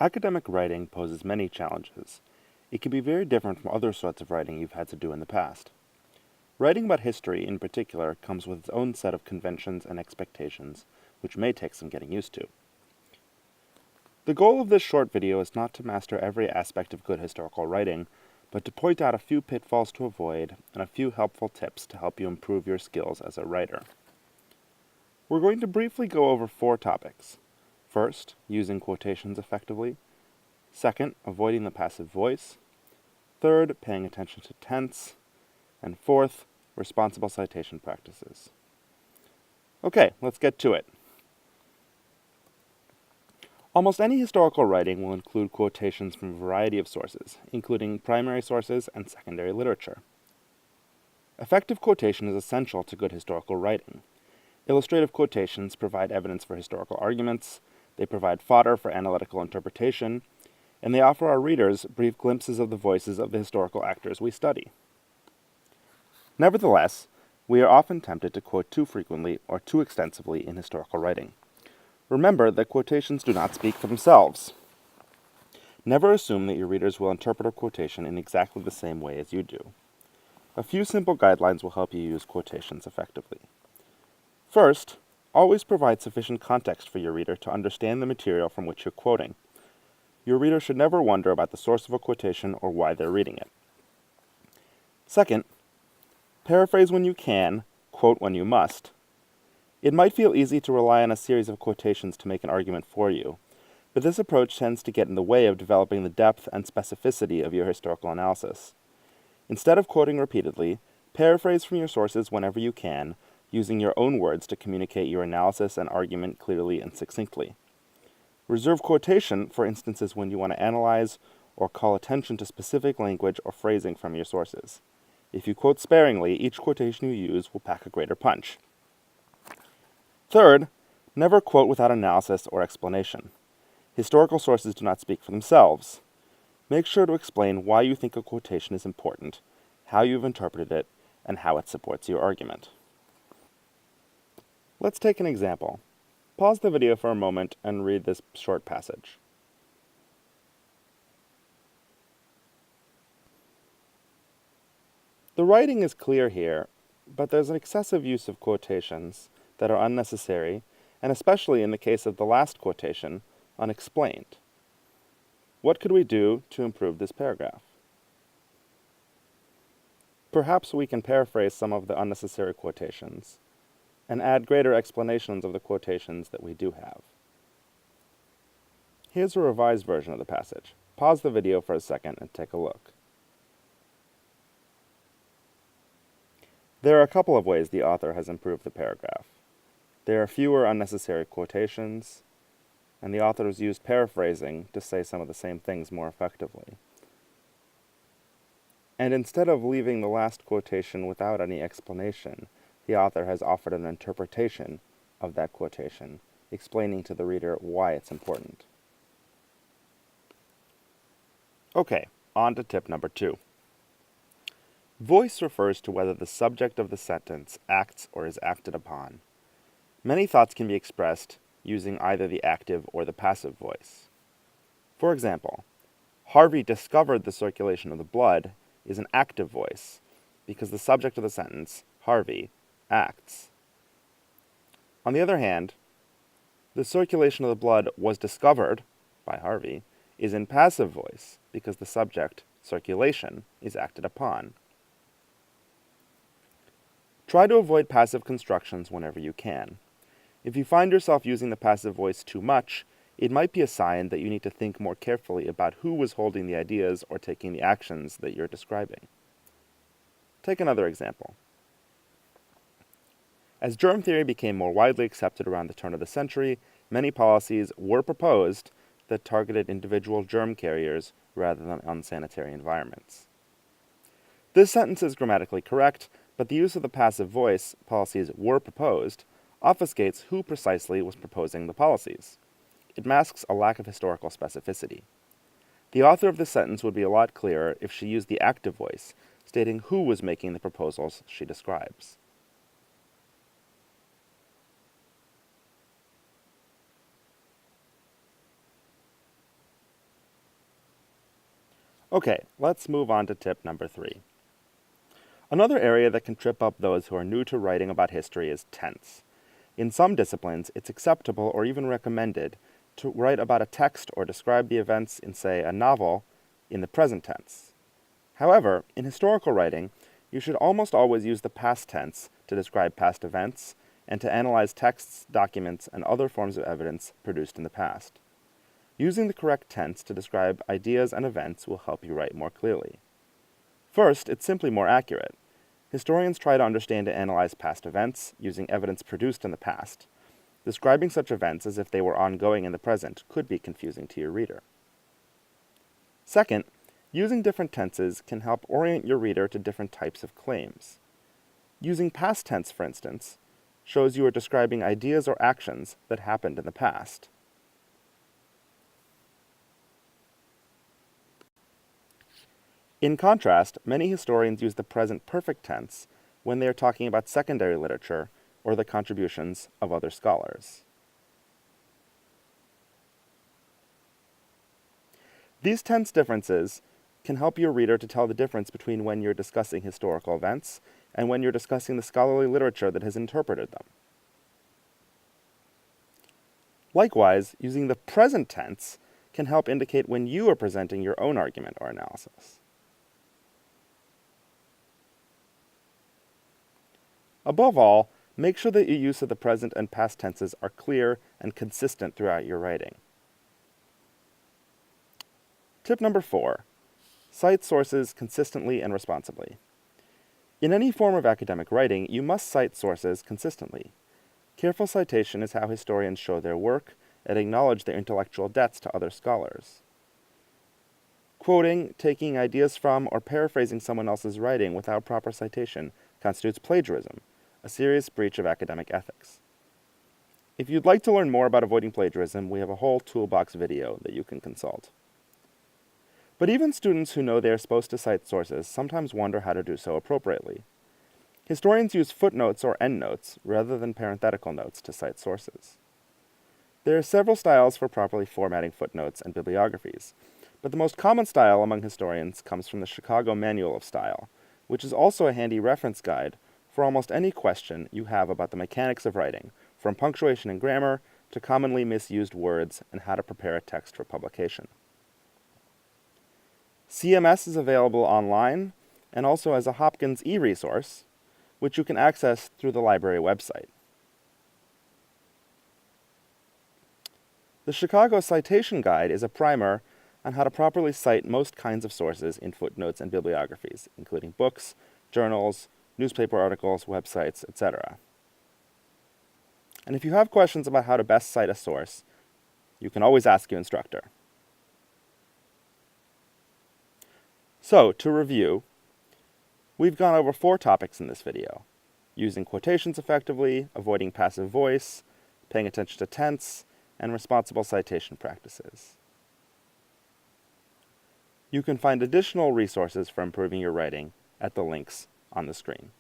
Academic writing poses many challenges. It can be very different from other sorts of writing you've had to do in the past. Writing about history, in particular, comes with its own set of conventions and expectations, which may take some getting used to. The goal of this short video is not to master every aspect of good historical writing, but to point out a few pitfalls to avoid and a few helpful tips to help you improve your skills as a writer. We're going to briefly go over 4 topics. First, using quotations effectively. Second, avoiding the passive voice. Third, paying attention to tense. And fourth, responsible citation practices. Okay, let's get to it. Almost any historical writing will include quotations from a variety of sources, including primary sources and secondary literature. Effective quotation is essential to good historical writing. Illustrative quotations provide evidence for historical arguments, they provide fodder for analytical interpretation, and they offer our readers brief glimpses of the voices of the historical actors we study. Nevertheless, we are often tempted to quote too frequently or too extensively in historical writing. Remember that quotations do not speak for themselves. Never assume that your readers will interpret a quotation in exactly the same way as you do. A few simple guidelines will help you use quotations effectively. First, always provide sufficient context for your reader to understand the material from which you're quoting. Your reader should never wonder about the source of a quotation or why they're reading it. Second, paraphrase when you can, quote when you must. It might feel easy to rely on a series of quotations to make an argument for you, but this approach tends to get in the way of developing the depth and specificity of your historical analysis. Instead of quoting repeatedly, paraphrase from your sources whenever you can, using your own words to communicate your analysis and argument clearly and succinctly. Reserve quotation for instances when you want to analyze or call attention to specific language or phrasing from your sources. If you quote sparingly, each quotation you use will pack a greater punch. Third, never quote without analysis or explanation. Historical sources do not speak for themselves. Make sure to explain why you think a quotation is important, how you've interpreted it, and how it supports your argument. Let's take an example. Pause the video for a moment and read this short passage. The writing is clear here, but there's an excessive use of quotations that are unnecessary, and especially in the case of the last quotation, unexplained. What could we do to improve this paragraph? Perhaps we can paraphrase some of the unnecessary quotations and add greater explanations of the quotations that we do have. Here's a revised version of the passage. Pause the video for a second and take a look. There are a couple of ways the author has improved the paragraph. There are fewer unnecessary quotations, and the author has used paraphrasing to say some of the same things more effectively. And instead of leaving the last quotation without any explanation, the author has offered an interpretation of that quotation, explaining to the reader why it's important. Okay, on to tip number 2. Voice refers to whether the subject of the sentence acts or is acted upon. Many thoughts can be expressed using either the active or the passive voice. For example, Harvey discovered the circulation of the blood is an active voice because the subject of the sentence, Harvey, acts. On the other hand, the circulation of the blood was discovered by Harvey is in passive voice because the subject, circulation, is acted upon. Try to avoid passive constructions whenever you can. If you find yourself using the passive voice too much, it might be a sign that you need to think more carefully about who was holding the ideas or taking the actions that you're describing. Take another example. As germ theory became more widely accepted around the turn of the century, many policies were proposed that targeted individual germ carriers rather than unsanitary environments. This sentence is grammatically correct, but the use of the passive voice, policies were proposed, obfuscates who precisely was proposing the policies. It masks a lack of historical specificity. The author of this sentence would be a lot clearer if she used the active voice, stating who was making the proposals she describes. Okay, let's move on to tip number 3. Another area that can trip up those who are new to writing about history is tense. In some disciplines, it's acceptable or even recommended to write about a text or describe the events in, say, a novel in the present tense. However, in historical writing, you should almost always use the past tense to describe past events and to analyze texts, documents, and other forms of evidence produced in the past. Using the correct tense to describe ideas and events will help you write more clearly. First, it's simply more accurate. Historians try to understand and analyze past events using evidence produced in the past. Describing such events as if they were ongoing in the present could be confusing to your reader. Second, using different tenses can help orient your reader to different types of claims. Using past tense, for instance, shows you are describing ideas or actions that happened in the past. In contrast, many historians use the present perfect tense when they are talking about secondary literature or the contributions of other scholars. These tense differences can help your reader to tell the difference between when you're discussing historical events and when you're discussing the scholarly literature that has interpreted them. Likewise, using the present tense can help indicate when you are presenting your own argument or analysis. Above all, make sure that your use of the present and past tenses are clear and consistent throughout your writing. Tip number 4. Cite sources consistently and responsibly. In any form of academic writing, you must cite sources consistently. Careful citation is how historians show their work and acknowledge their intellectual debts to other scholars. Quoting, taking ideas from, or paraphrasing someone else's writing without proper citation constitutes plagiarism, a serious breach of academic ethics. If you'd like to learn more about avoiding plagiarism, we have a whole toolbox video that you can consult. But even students who know they are supposed to cite sources sometimes wonder how to do so appropriately. Historians use footnotes or endnotes rather than parenthetical notes to cite sources. There are several styles for properly formatting footnotes and bibliographies, but the most common style among historians comes from the Chicago Manual of Style, which is also a handy reference guide for almost any question you have about the mechanics of writing, from punctuation and grammar to commonly misused words and how to prepare a text for publication. CMS is available online and also as a Hopkins e-resource, which you can access through the library website. The Chicago Citation Guide is a primer on how to properly cite most kinds of sources in footnotes and bibliographies, including books, journals, newspaper articles, websites, etc. And if you have questions about how to best cite a source, you can always ask your instructor. So, to review, we've gone over 4 topics in this video: using quotations effectively, avoiding passive voice, paying attention to tense, and responsible citation practices. You can find additional resources for improving your writing at the links on the screen.